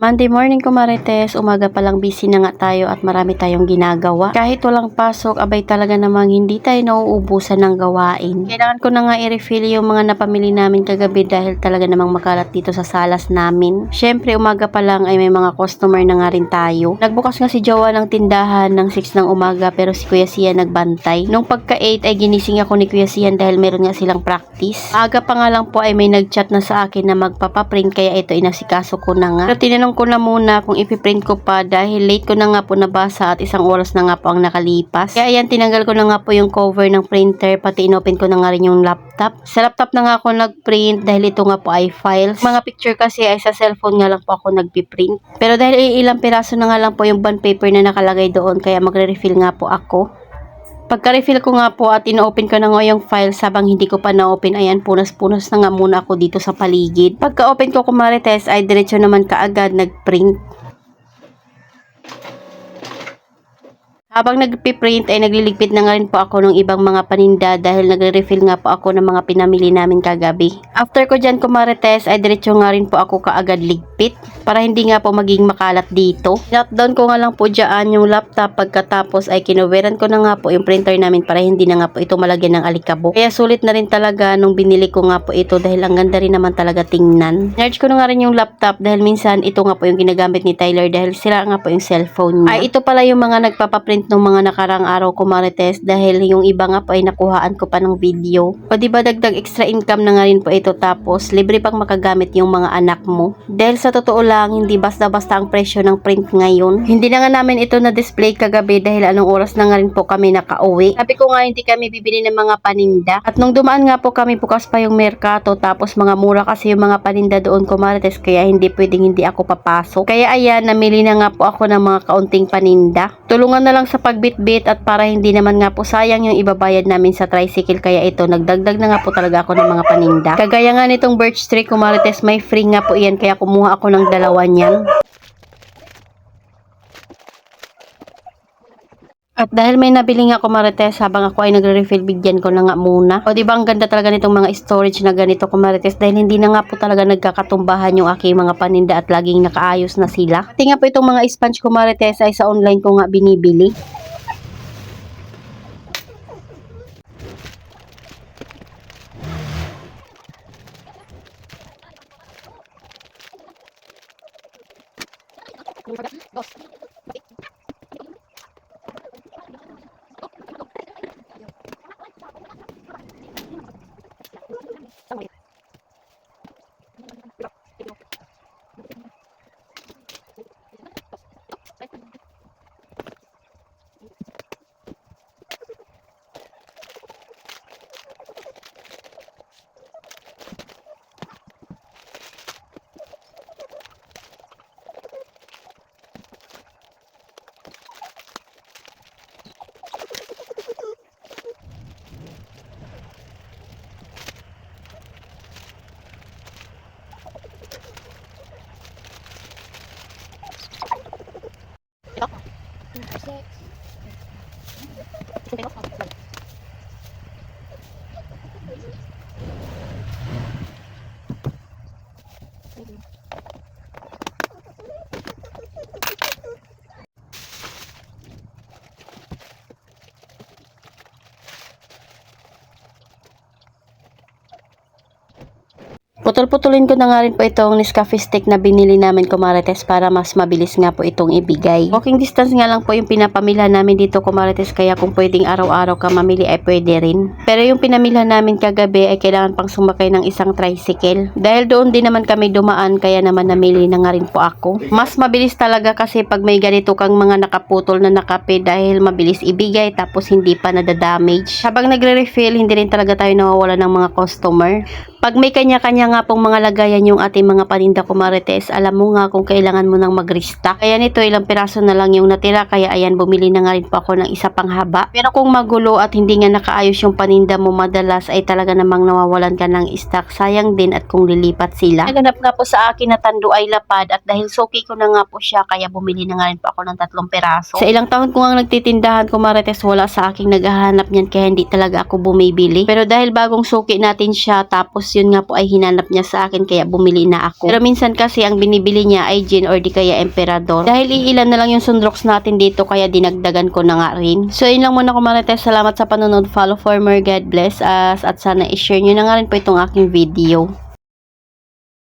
Monday morning ko Marites, umaga pa lang busy na nga tayo at marami tayong ginagawa. Kahit walang pasok, abay talaga namang hindi tayo nauubusan ng gawain. Kailangan ko na nga i-refill yung mga napamili namin kagabi dahil talaga namang makalat dito sa salas namin. Syempre umaga pa lang ay may mga customer na nga rin tayo. Nagbukas nga si Jowa ng tindahan ng 6 ng umaga pero si Kuya Sian nagbantay. Nung pagka 8 ay ginising ako ni Kuya Sian dahil meron nga silang practice. Aga pa nga lang po ay may nagchat na sa akin na magpapaprint kaya ito inasikaso ko na nga. Pero tinanong ko na muna kung ipiprint ko pa dahil late ko na nga po nabasa at 1 oras na nga po ang nakalipas. Kaya ayan, tinanggal ko na nga po yung cover ng printer pati inopen ko na nga rin yung laptop. Sa laptop na nga ako nagprint dahil ito nga po ay files. Mga picture kasi ay sa cellphone nga lang po ako nagpiprint. Pero dahil ilang piraso na nga lang po yung bond paper na nakalagay doon kaya magre-refill nga po ako. Pagka-refill ko nga po at ino-open ko na nga yung files habang hindi ko pa na-open, ayan, punas-punas na nga muna ako dito sa paligid. Pagka-open ko kumarites ay diretso naman kaagad nag-print. Habang nagpiprint ay nagliligpit na nga rin po ako ng ibang mga paninda dahil nagre-refill nga po ako ng mga pinamili namin kagabi. After ko dyan kumarites ay diretso nga rin po ako kaagad ligpit para hindi nga po maging makalat dito. Lockdown ko nga lang po dyan yung laptop pagkatapos ay kinuweran ko na nga po yung printer namin para hindi na nga po ito malagyan ng alikabok. Kaya sulit na rin talaga nung binili ko nga po ito dahil ang ganda rin naman talaga tingnan. Charge ko na nga rin yung laptop dahil minsan ito nga po yung ginagamit ni Tyler dahil sila nga po yung cellphone niya. Ay ito pala yung mga nagpapaprint nung mga nakarang araw ko marites dahil yung iba nga po ay nakuhaan ko pa ng video. O diba dagdag extra income na nga rin po ito tapos libre pang makagamit yung mga anak mo. Dahil sa totoo lang hindi basta-basta ang presyo ng print ngayon. Hindi na nga namin ito na display kagabi dahil anong oras na nga rin po kami nakauwi. Sabi ko nga hindi kami bibili ng mga paninda. At nung dumaan nga po kami bukas pa yung merkato tapos mga mura kasi yung mga paninda doon ko marites kaya hindi pwedeng hindi ako papasok. Kaya ayan namili na nga po ako ng mga kaunting paninda. Tulungan na lang sa pagbitbit at para hindi naman nga po sayang yung ibabayad namin sa tricycle kaya ito nagdagdag na nga po talaga ako ng mga paninda. Kagaya nga nitong birch tree kumarites may free nga po iyan kaya kumuha ako ng 2 niyan. At dahil may nabili nga kumarites habang ako ay nagre-refill bigyan ko na nga muna. O diba ang ganda talaga nitong mga storage na ganito kumarites dahil hindi na nga po talaga nagkakatumbahan yung aking mga paninda at laging nakaayos na sila. Pati nga po itong mga sponge kumarites ay sa online ko nga binibili. Putol-putulin ko na nga rin po itong Nescafe stick na binili namin kumarites para mas mabilis nga po itong ibigay. Walking distance nga lang po yung pinapamilhan namin dito kumarites kaya kung pwedeng araw-araw ka mamili ay pwede rin. Pero yung pinamilhan namin kagabi ay kailangan pang sumakay ng isang tricycle. Dahil doon din naman kami dumaan kaya naman namili na nga rin po ako. Mas mabilis talaga kasi pag may ganito kang mga nakaputol na nakape dahil mabilis ibigay tapos hindi pa nadadamage. Habang nagre-refill hindi rin talaga tayo nawawala ng mga customer. Pag may kanya-kanya nga pong mga lagayan yung ating mga paninda kumarites, alam mo nga kung kailangan mo nang mag-restock. Kaya nito ilang piraso na lang yung natira, kaya ayan bumili na nga rin po ako ng isa pang haba. Pero kung magulo at hindi nga nakaayos yung paninda mo madalas ay talaga namang nawawalan ka ng stock. Sayang din at kung lilipat sila. Naganap nga po sa akin na tando ay lapad at dahil suki ko na nga po siya kaya bumili na nga rin po ako ng 3 piraso. Sa ilang taon ko nga nagtitindahan kumarites wala sa aking naghahanap niyan kaya hindi talaga ako bumibili. Pero dahil bagong suki natin siya tapos yun nga po ay hinanap hinanap niya sa akin kaya bumili na ako. Pero minsan kasi ang binibili niya ay gin or di kaya emperador. Dahil iilan na lang yung sundroks natin dito kaya dinagdagan ko na nga rin. So yun lang muna ko Marites. Salamat sa panonood. Follow for more. God bless us. At sana i-share nyo na nga rin po itong aking video.